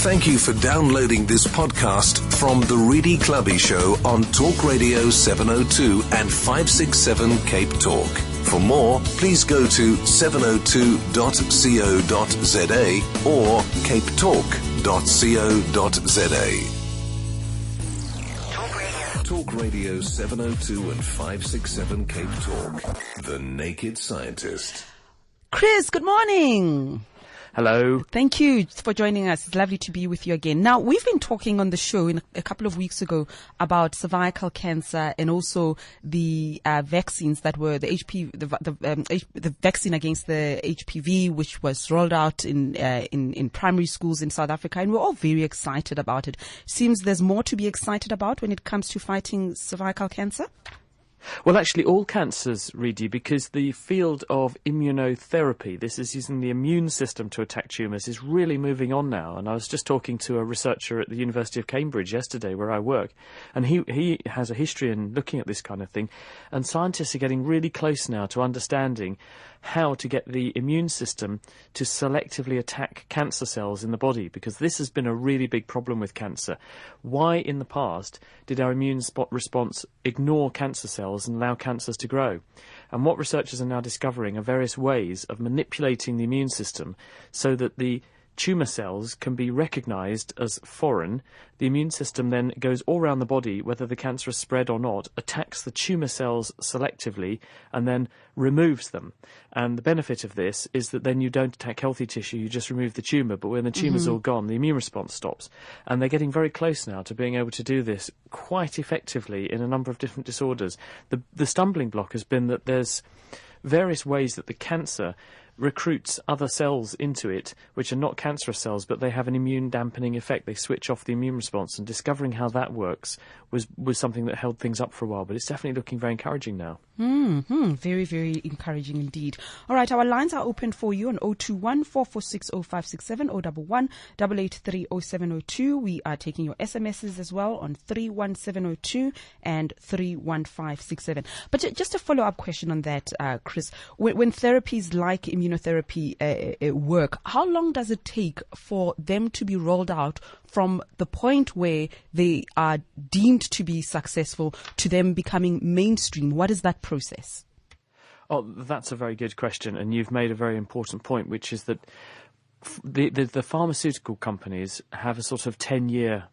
Thank you for downloading this podcast from The Reedy Clubby Show on Talk Radio 702 and 567 Cape Talk. For more, please go to 702.co.za or capetalk.co.za. Talk Radio 702 and 567 Cape Talk. The Naked Scientist. Chris, good morning. Hello. Thank you for joining us. It's lovely to be with you again. Now, we've been talking on the show a couple of weeks ago about cervical cancer and also the vaccines that were the vaccine against the HPV, which was rolled out in primary schools in South Africa, and we're all very excited about it. Seems there's more to be excited about when it comes to fighting cervical cancer. Well, actually, all cancers, Reedy, because the field of immunotherapy, this is using the immune system to attack tumours, is really moving on now. And I was just talking to a researcher at the University of Cambridge yesterday, where I work, and he has a history in looking at this kind of thing. And scientists are getting really close now to understanding how to get the immune system to selectively attack cancer cells in the body, because this has been a really big problem with cancer. Why in the past did our immune response ignore cancer cells and allow cancers to grow? And what researchers are now discovering are various ways of manipulating the immune system so that the tumour cells can be recognised as foreign. The immune system then goes all around the body, whether the cancer is spread or not, attacks the tumour cells selectively and then removes them. And the benefit of this is that then you don't attack healthy tissue, you just remove the tumour. But when the tumour's all gone, the immune response stops. And they're getting very close now to being able to do this quite effectively in a number of different disorders. The stumbling block has been that there's various ways that the cancer recruits other cells into it, which are not cancerous cells, but they have an immune dampening effect. They switch off the immune response, and discovering how that works was something that held things up for a while, but it's definitely looking very encouraging now. Very, very encouraging indeed. All right, our lines are open for you on 021 446 0567 011 883 0702. We are taking your SMSs as well on 31702 and 31567. But just a follow-up question on that, Chris. When therapies like immunotherapy work, how long does it take for them to be rolled out from the point where they are deemed to be successful to them becoming mainstream? What is that process? Oh, that's a very good question, and you've made a very important point, which is that the pharmaceutical companies have a sort of 10-year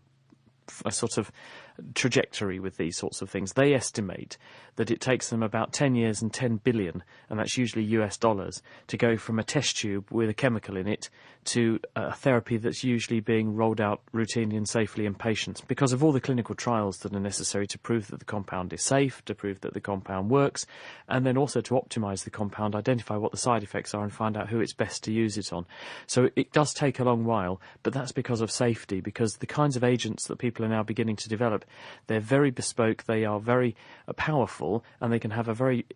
trajectory with these sorts of things. They estimate that it takes them about 10 years and 10 billion, and that's usually US dollars, to go from a test tube with a chemical in it to a therapy that's usually being rolled out routinely and safely in patients, because of all the clinical trials that are necessary to prove that the compound is safe, to prove that the compound works, and then also to optimize the compound, identify what the side effects are, and find out who it's best to use it on. So it does take a long while, but that's because of safety, because the kinds of agents that people are now beginning to develop, they're very bespoke, they are very powerful, and they can have a very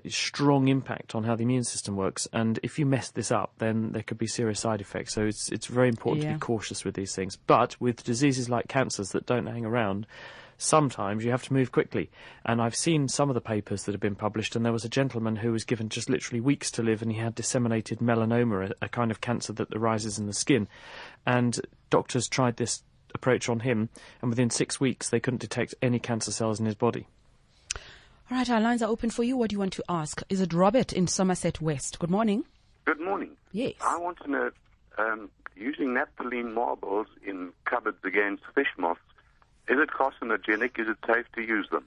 strong impact on how the immune system works. And if you mess this up, then there could be serious side effects. So it's very important to be cautious with these things. But with diseases like cancers that don't hang around, sometimes you have to move quickly. And I've seen some of the papers that have been published, and there was a gentleman who was given just literally weeks to live, and he had disseminated melanoma, a kind of cancer that arises in the skin. And doctors tried this approach on him, and within 6 weeks they couldn't detect any cancer cells in his body. All right, our lines are open for you. What do you want to ask? Is it Robert in Somerset West? Good morning. Good morning. Yes. I want to know, using naphthalene marbles in cupboards against fish moths, is it carcinogenic? Is it safe to use them?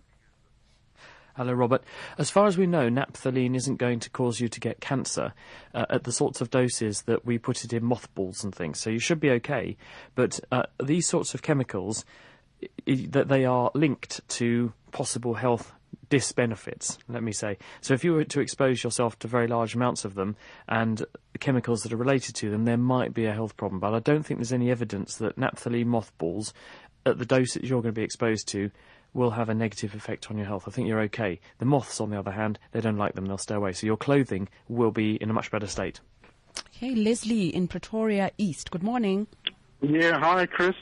Hello, Robert. As far as we know, naphthalene isn't going to cause you to get cancer at the sorts of doses that we put it in mothballs and things, so you should be okay. But these sorts of chemicals, that they are linked to possible health disbenefits, let me say. So if you were to expose yourself to very large amounts of them and chemicals that are related to them, there might be a health problem. But I don't think there's any evidence that naphthalene mothballs, at the dose that you're going to be exposed to, will have a negative effect on your health. I think you're okay. The moths, on the other hand, they don't like them, they'll stay away. So your clothing will be in a much better state. Okay, Leslie in Pretoria East. Good morning. Yeah, hi, Chris.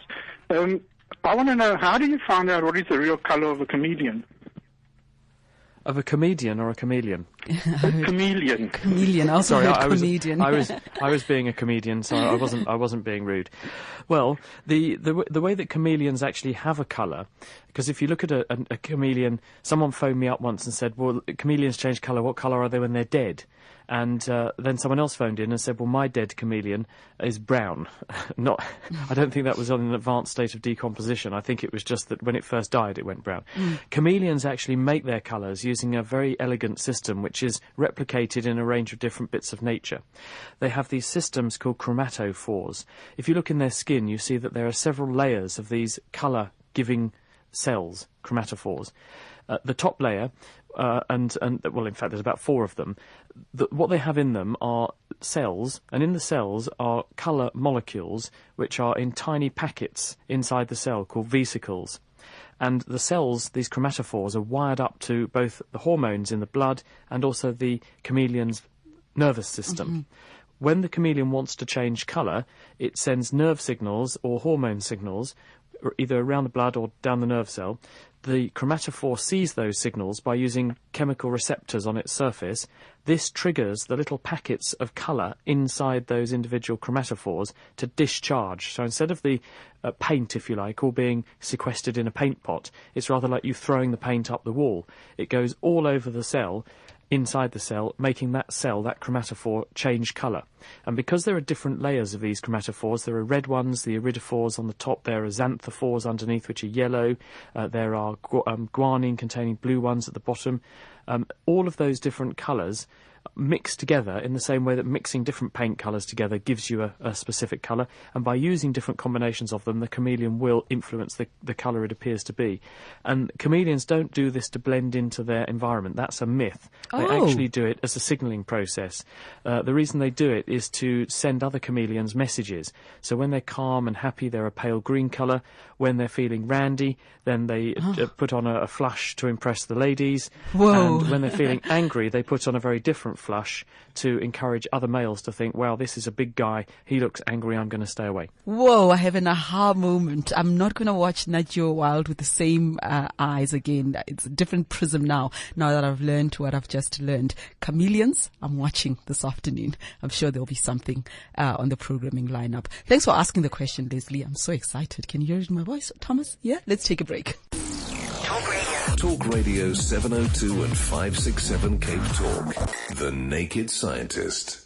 I want to know, how do you find out what is the real colour of a chameleon? Of a comedian or a chameleon? Chameleon. Chameleon. I also Sorry, heard I was comedian. I was being a comedian, so I wasn't being rude. Well, the way that chameleons actually have a colour, because if you look at a chameleon, someone phoned me up once and said, "Well, chameleons change colour. What colour are they when they're dead?" And then someone else phoned in and said, "Well, my dead chameleon is brown." I don't think that was on an advanced state of decomposition. I think it was just that when it first died, it went brown. Chameleons actually make their colours using a very elegant system, which is replicated in a range of different bits of nature. They have these systems called chromatophores. If you look in their skin, you see that there are several layers of these colour-giving cells, chromatophores. The top layer, well, in fact, there's about 4 of them. What they have in them are cells, and in the cells are colour molecules, which are in tiny packets inside the cell called vesicles. And the cells, these chromatophores, are wired up to both the hormones in the blood and also the chameleon's nervous system. When the chameleon wants to change colour, it sends nerve signals or hormone signals, either around the blood or down the nerve cell. The chromatophore sees those signals by using chemical receptors on its surface. This triggers the little packets of colour inside those individual chromatophores to discharge. So instead of the paint, if you like, all being sequestered in a paint pot, it's rather like you throwing the paint up the wall. It goes all over the cell, inside the cell, making that cell, that chromatophore, change colour. And because there are different layers of these chromatophores, there are red ones, the iridophores on the top, there are xanthophores underneath, which are yellow, there are guanine-containing blue ones at the bottom. All of those different colours mixed together in the same way that mixing different paint colours together gives you a specific colour, and by using different combinations of them, the chameleon will influence the colour it appears to be. And chameleons don't do this to blend into their environment. That's a myth. They actually do it as a signalling process. The reason they do it is to send other chameleons messages. So when they're calm and happy, they're a pale green colour. When they're feeling randy, then they put on a flush to impress the ladies. Whoa. And when they're feeling angry, they put on a very different flush to encourage other males to think, wow, this is a big guy, he looks angry, I'm going to stay away. Whoa, I have an aha moment. I'm not going to watch Nat Geo Wild with the same eyes again. It's a different prism now that I've learned what I've just learned. Chameleons, I'm watching this afternoon. I'm sure there'll be something on the programming lineup. Thanks for asking the question, Leslie. I'm so excited. Can you hear my voice, Thomas? Yeah? Let's take a break. Talk Radio 702 and 567 Cape Talk. The Naked Scientist.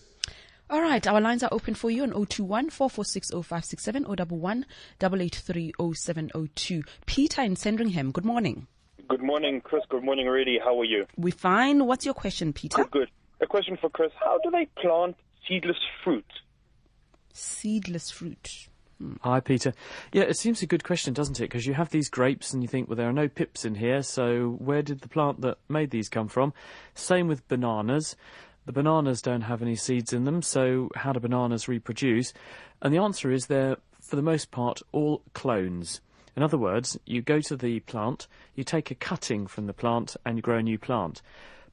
All right, our lines are open for you on 021 446 0567 011 883 0702. Peter in Sandringham, good morning. Good morning, Chris. Good morning, Rudy. How are you? We're fine. What's your question, Peter? Good. A question for Chris. How do they plant seedless fruit? Seedless fruit. Hi, Peter. Yeah, it seems a good question, doesn't it? Because you have these grapes and you think, well, there are no pips in here, so where did the plant that made these come from? Same with bananas. The bananas don't have any seeds in them, so how do bananas reproduce? And the answer is they're, for the most part, all clones. In other words, you go to the plant, you take a cutting from the plant, and you grow a new plant.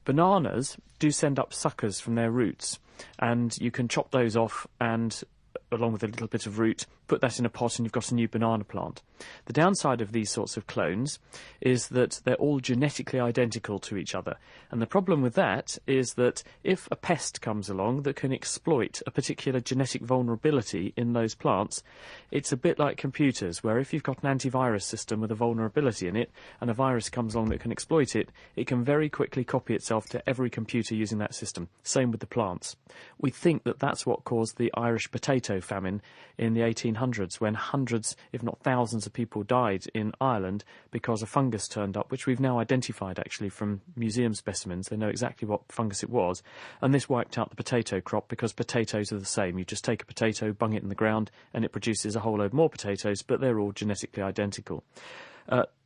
Bananas do send up suckers from their roots, and you can chop those off and, along with a little bit of root, put that in a pot and you've got a new banana plant. The downside of these sorts of clones is that they're all genetically identical to each other. And the problem with that is that if a pest comes along that can exploit a particular genetic vulnerability in those plants, it's a bit like computers, where if you've got an antivirus system with a vulnerability in it and a virus comes along that can exploit it, it can very quickly copy itself to every computer using that system. Same with the plants. We think that that's what caused the Irish potato famine in the 1800s, when hundreds, if not thousands, of people died in Ireland because a fungus turned up, which we've now identified actually from museum specimens. They know exactly what fungus it was, and this wiped out the potato crop because potatoes are the same. You just take a potato, bung it in the ground, and it produces a whole load more potatoes, but they're all genetically identical.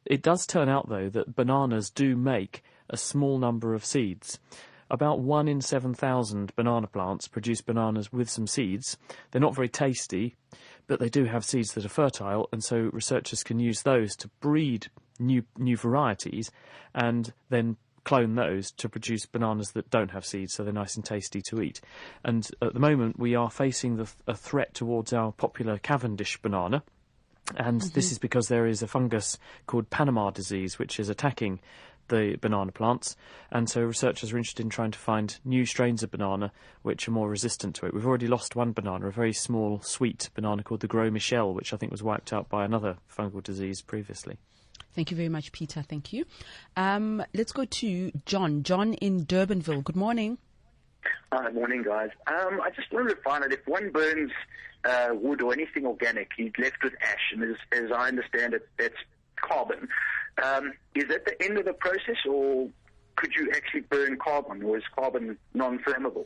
It does turn out, though, that bananas do make a small number of seeds. About 1 in 7,000 banana plants produce bananas with some seeds. They're not very tasty, but they do have seeds that are fertile, and so researchers can use those to breed new varieties and then clone those to produce bananas that don't have seeds, so they're nice and tasty to eat. And at the moment, we are facing a threat towards our popular Cavendish banana. And this is because there is a fungus called Panama disease, which is attacking the banana plants, and so researchers are interested in trying to find new strains of banana which are more resistant to it. We've already lost one banana, a very small, sweet banana called the Gros Michel, which I think was wiped out by another fungal disease previously. Thank you very much, Peter. Thank you. Let's go to John. John in Durbanville. Good morning. Hi, morning, guys. I just wanted to find out if one burns wood or anything organic, he's left with ash, and as I understand it, that's carbon. Is that the end of the process, or could you actually burn carbon, or is carbon non-flammable?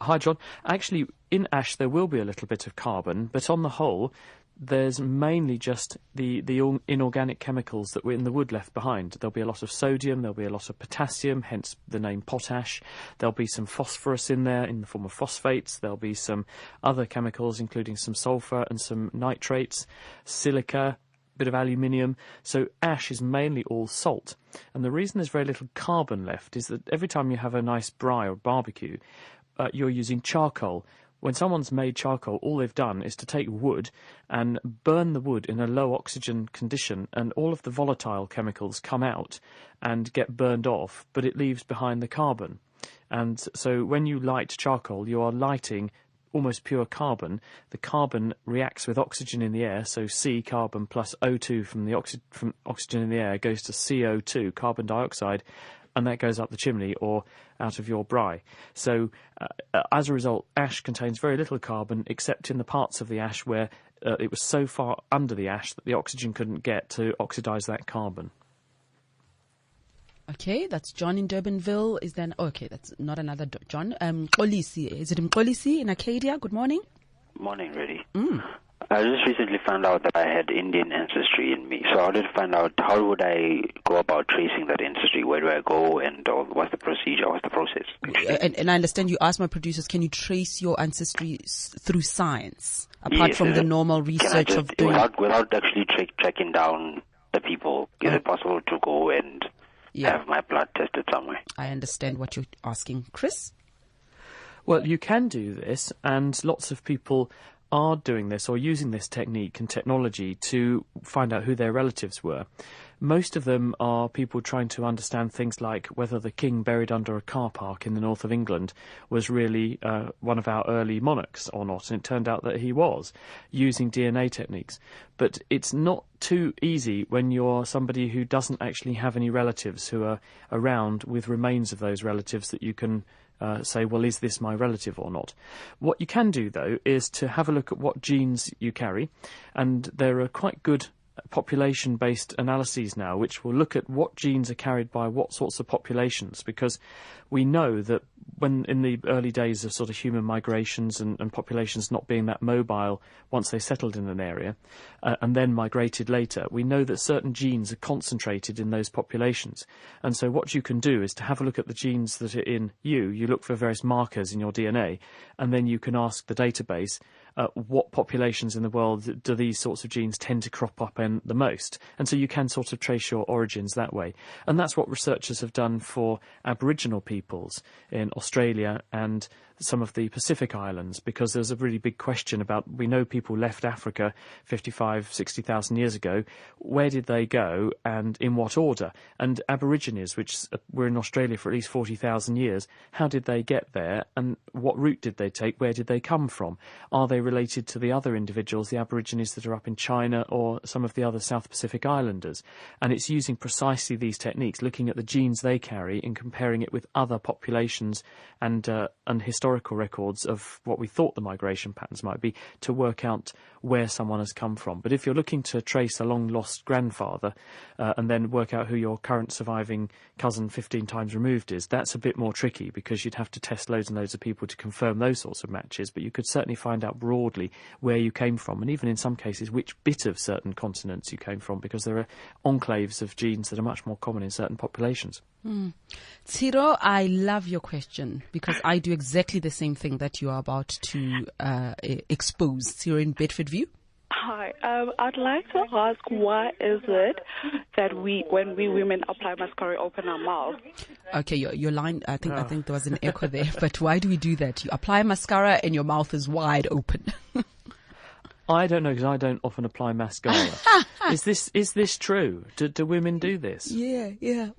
Hi, John. Actually, in ash there will be a little bit of carbon, but on the whole, there's mainly just the inorganic chemicals that were in the wood left behind. There'll be a lot of sodium, there'll be a lot of potassium, hence the name potash. There'll be some phosphorus in there in the form of phosphates. There'll be some other chemicals, including some sulfur and some nitrates, silica, bit of aluminium. So ash is mainly all salt. And the reason there's very little carbon left is that every time you have a nice braai or barbecue, you're using charcoal. When someone's made charcoal, all they've done is to take wood and burn the wood in a low oxygen condition, and all of the volatile chemicals come out and get burned off, but it leaves behind the carbon. And so when you light charcoal, you are lighting almost pure carbon. The carbon reacts with oxygen in the air, so C carbon plus O2 from oxygen in the air goes to CO2, carbon dioxide, and that goes up the chimney or out of your braai. So as a result, ash contains very little carbon, except in the parts of the ash where it was so far under the ash that the oxygen couldn't get to oxidise that carbon. Okay, that's John in Durbanville. Is then okay? That's not another John. Mxolisi. Is it Mxolisi in Arcadia? Good morning. Morning, Reddy. I just recently found out that I had Indian ancestry in me. So I wanted to find out, how would I go about tracing that ancestry? Where do I go, and what's the procedure? What's the process? And I understand you asked my producers, can you trace your ancestry through science, apart from the normal research of doing... Without actually tracking down the people, is it possible to go and have my blood tested somewhere? I understand what you're asking. Chris? Well, you can do this, and lots of people are doing this or using this technique and technology to find out who their relatives were. Most of them are people trying to understand things like whether the king buried under a car park in the north of England was really one of our early monarchs or not, and it turned out that he was, using DNA techniques. But it's not too easy when you're somebody who doesn't actually have any relatives who are around with remains of those relatives that you can say, well, is this my relative or not? What you can do, though, is to have a look at what genes you carry, and there are quite good population-based analyses now which will look at what genes are carried by what sorts of populations, because we know that when in the early days of sort of human migrations and populations not being that mobile once they settled in an area and then migrated later, we know that certain genes are concentrated in those populations. And so what you can do is to have a look at the genes that are in you. You look for various markers in your DNA, and then you can ask the database, what populations in the world do these sorts of genes tend to crop up in the most? And so you can sort of trace your origins that way. And that's what researchers have done for Aboriginal peoples in Australia and some of the Pacific Islands, because there's a really big question about, we know people left Africa 55, 60,000 years ago. Where did they go and in what order? And Aborigines, which were in Australia for at least 40,000 years, how did they get there and what route did they take? Where did they come from? Are they related to the other individuals, the Aborigines that are up in China or some of the other South Pacific Islanders? And it's using precisely these techniques, looking at the genes they carry and comparing it with other populations and historical records of what we thought the migration patterns might be, to work out where someone has come from. But if you're looking to trace a long-lost grandfather and then work out who your current surviving cousin 15 times removed is, that's a bit more tricky, because you'd have to test loads and loads of people to confirm those sorts of matches. But you could certainly find out broadly where you came from, and even in some cases which bit of certain continents you came from, because there are enclaves of genes that are much more common in certain populations. Tiro, I love your question, because I do exactly the same thing that you are about to expose. Tiro in Bedford View. Hi, I'd like to ask, why is it that when we women apply mascara, open our mouth? Okay, your line, I think there was an echo there, but why do we do that? You apply mascara and your mouth is wide open. I don't know, because I don't often apply mascara. Is this true? Do women do this? Yeah.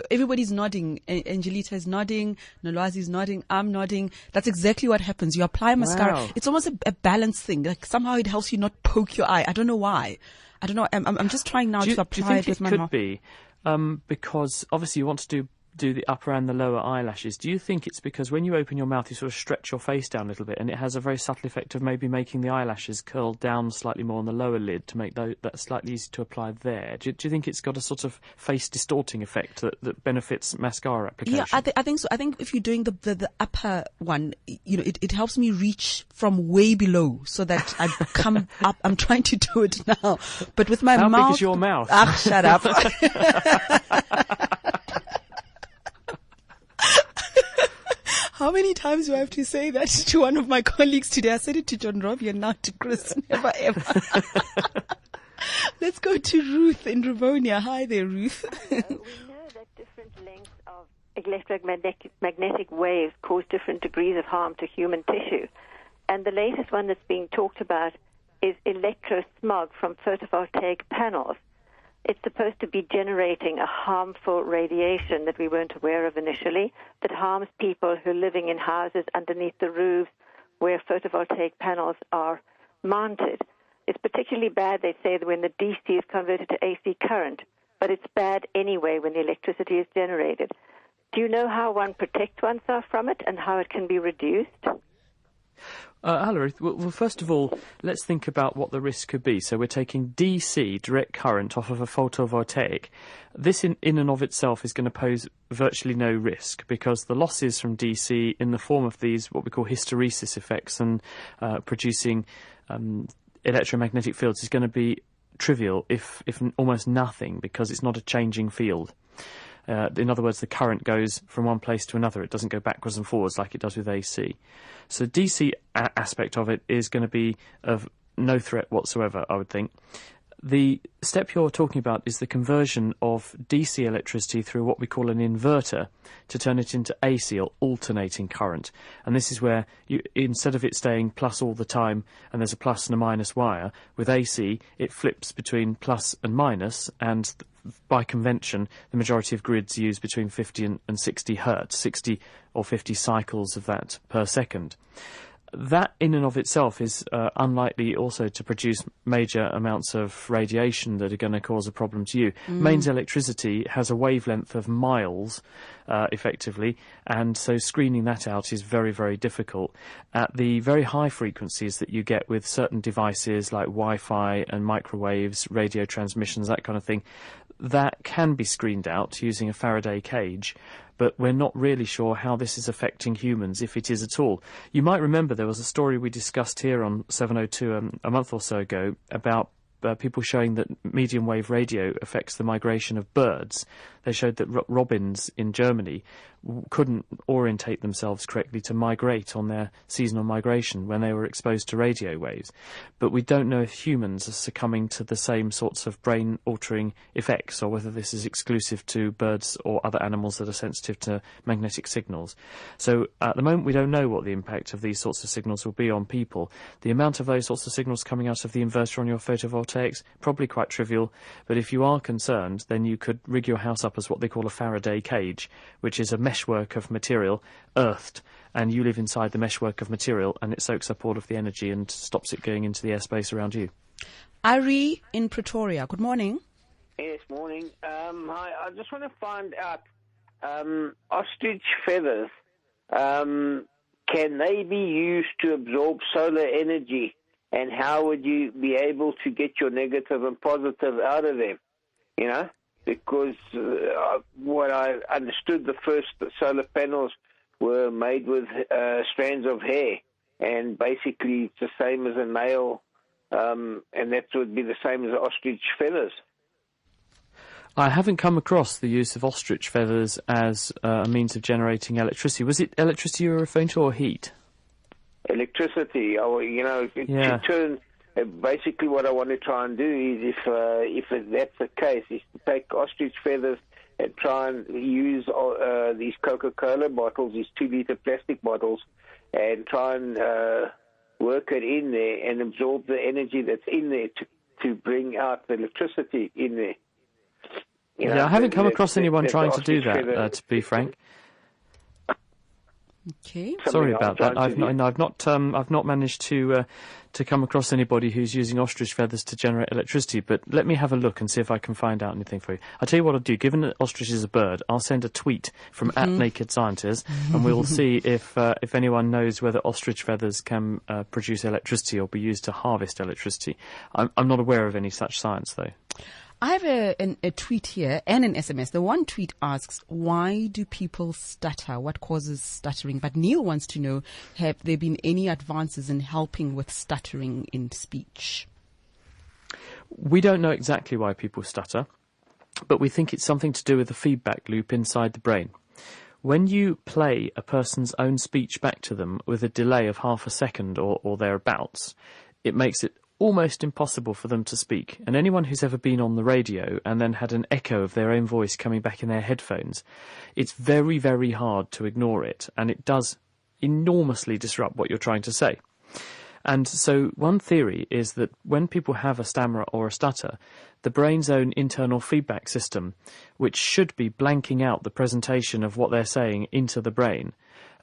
Everybody's nodding. Angelita is nodding. Nolwazi's nodding. I'm nodding. That's exactly what happens. You apply mascara. Wow. It's almost a balance thing. Like somehow it helps you not poke your eye. I don't know why. I don't know. I'm just trying now to apply it with my mouth. Do you think it could be because obviously you want to do the upper and the lower eyelashes? Do you think it's because when you open your mouth you sort of stretch your face down a little bit and it has a very subtle effect of maybe making the eyelashes curl down slightly more on the lower lid to make that slightly easier to apply there? Do you think it's got a sort of face distorting effect that benefits mascara application? Yeah, I think so. I think if you're doing the upper one, it helps me reach from way below so that I come up. I'm trying to do it now, but with my mouth. How big is your mouth? Ah, shut up. How many times do I have to say that to one of my colleagues today? I said it to John Robbie and now to Chris. Never ever. Let's go to Ruth in Rivonia. Hi there, Ruth. We know that different lengths of electromagnetic waves cause different degrees of harm to human tissue. And the latest one that's being talked about is electrosmog from photovoltaic panels. It's supposed to be generating a harmful radiation that we weren't aware of initially, that harms people who are living in houses underneath the roofs where photovoltaic panels are mounted. It's particularly bad, they say, when the DC is converted to AC current, but it's bad anyway when the electricity is generated. Do you know how one protects oneself from it and how it can be reduced? Hello, Ruth. Well, first of all, let's think about what the risk could be. So we're taking DC, direct current, off of a photovoltaic. This in and of itself is going to pose virtually no risk because the losses from DC in the form of these, what we call hysteresis effects and producing electromagnetic fields is going to be trivial, if almost nothing, because it's not a changing field. In other words, the current goes from one place to another. It doesn't go backwards and forwards like it does with AC. So DC aspect of it is going to be of no threat whatsoever, I would think. The step you're talking about is the conversion of DC electricity through what we call an inverter to turn it into AC, or alternating current. And this is where, instead of it staying plus all the time and there's a plus and a minus wire, with AC it flips between plus and minus, and by convention the majority of grids use between 50 and 60 hertz, 60 or 50 cycles of that per second. That in and of itself is unlikely also to produce major amounts of radiation that are going to cause a problem to you. Mains electricity has a wavelength of miles, effectively, and so screening that out is very, very difficult. At the very high frequencies that you get with certain devices like Wi-Fi and microwaves, radio transmissions, that kind of thing, that can be screened out using a Faraday cage, but we're not really sure how this is affecting humans, if it is at all. You might remember there was a story we discussed here on 702 a month or so ago about people showing that medium wave radio affects the migration of birds. They showed that robins in Germany couldn't orientate themselves correctly to migrate on their seasonal migration when they were exposed to radio waves. But we don't know if humans are succumbing to the same sorts of brain-altering effects, or whether this is exclusive to birds or other animals that are sensitive to magnetic signals. So at the moment we don't know what the impact of these sorts of signals will be on people. The amount of those sorts of signals coming out of the inverter on your photovoltaics, probably quite trivial, but if you are concerned, then you could rig your house up as what they call a Faraday cage, which is a meshwork of material earthed, and you live inside the meshwork of material, and it soaks up all of the energy and stops it going into the airspace around you. Ari in Pretoria, good morning. Yes, morning. Hi, I just want to find out, ostrich feathers, can they be used to absorb solar energy, and how would you be able to get your negative and positive out of them, you know? Because what I understood, the first solar panels were made with strands of hair, and basically it's the same as a nail, and that would be the same as ostrich feathers. I haven't come across the use of ostrich feathers as a means of generating electricity. Was it electricity you were referring to, or heat? Electricity, to turn. Basically, what I want to try and do is, if that's the case, is to take ostrich feathers and try and use these Coca-Cola bottles, these 2-liter plastic bottles, and try and work it in there and absorb the energy that's in there to bring out the electricity in there. I haven't come across anyone trying to do that, to be frank. Okay. Sorry about that. I've not managed to come across anybody who's using ostrich feathers to generate electricity. But let me have a look and see if I can find out anything for you. I'll tell you what I'll do. Given that ostrich is a bird, I'll send a tweet from @NakedScientist, and we'll see if anyone knows whether ostrich feathers can produce electricity or be used to harvest electricity. I'm not aware of any such science, though. I have a tweet here and an SMS. The one tweet asks, why do people stutter? What causes stuttering? But Neil wants to know, have there been any advances in helping with stuttering in speech? We don't know exactly why people stutter, but we think it's something to do with the feedback loop inside the brain. When you play a person's own speech back to them with a delay of half a second or thereabouts, it makes it almost impossible for them to speak. And anyone who's ever been on the radio and then had an echo of their own voice coming back in their headphones, it's very, very hard to ignore it, and it does enormously disrupt what you're trying to say. And so one theory is that when people have a stammer or a stutter, the brain's own internal feedback system, which should be blanking out the presentation of what they're saying into the brain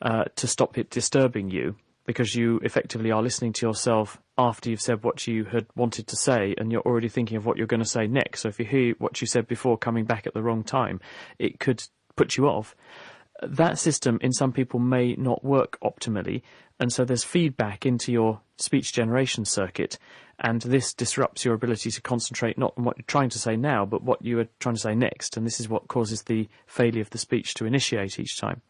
to stop it disturbing you, because you effectively are listening to yourself after you've said what you had wanted to say, and you're already thinking of what you're going to say next. So if you hear what you said before coming back at the wrong time, it could put you off. That system in some people may not work optimally, and so there's feedback into your speech generation circuit, and this disrupts your ability to concentrate not on what you're trying to say now, but what you are trying to say next, and this is what causes the failure of the speech to initiate each time.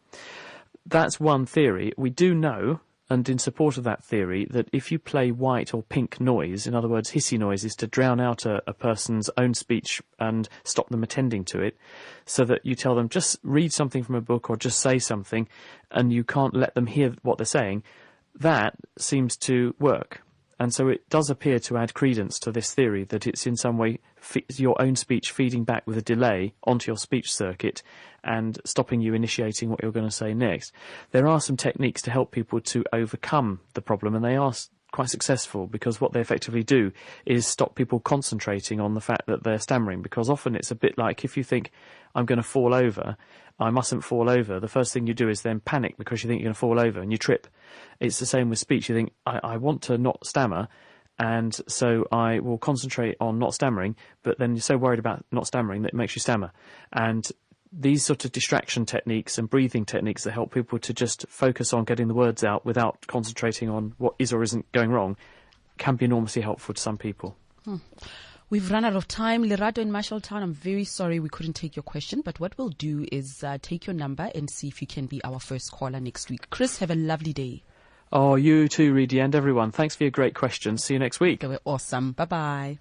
That's one theory. We do know, and in support of that theory, that if you play white or pink noise, in other words, hissy noises, to drown out a person's own speech and stop them attending to it, so that you tell them, just read something from a book or just say something, and you can't let them hear what they're saying, that seems to work. And so it does appear to add credence to this theory that it's in some way your own speech feeding back with a delay onto your speech circuit and stopping you initiating what you're going to say next. There are some techniques to help people to overcome the problem, and they are quite successful, because what they effectively do is stop people concentrating on the fact that they're stammering, because often it's a bit like if you think, I'm going to fall over, I mustn't fall over, the first thing you do is then panic because you think you're going to fall over and you trip. It's the same with speech. You think, I want to not stammer, and so I will concentrate on not stammering, but then you're so worried about not stammering that it makes you stammer. And these sort of distraction techniques and breathing techniques that help people to just focus on getting the words out without concentrating on what is or isn't going wrong can be enormously helpful to some people. We've run out of time. Lerato in Marshalltown, I'm very sorry we couldn't take your question, but what we'll do is take your number and see if you can be our first caller next week. Chris, have a lovely day. Oh, you too, Reedy, and everyone. Thanks for your great questions. See you next week. Okay, awesome. Bye-bye.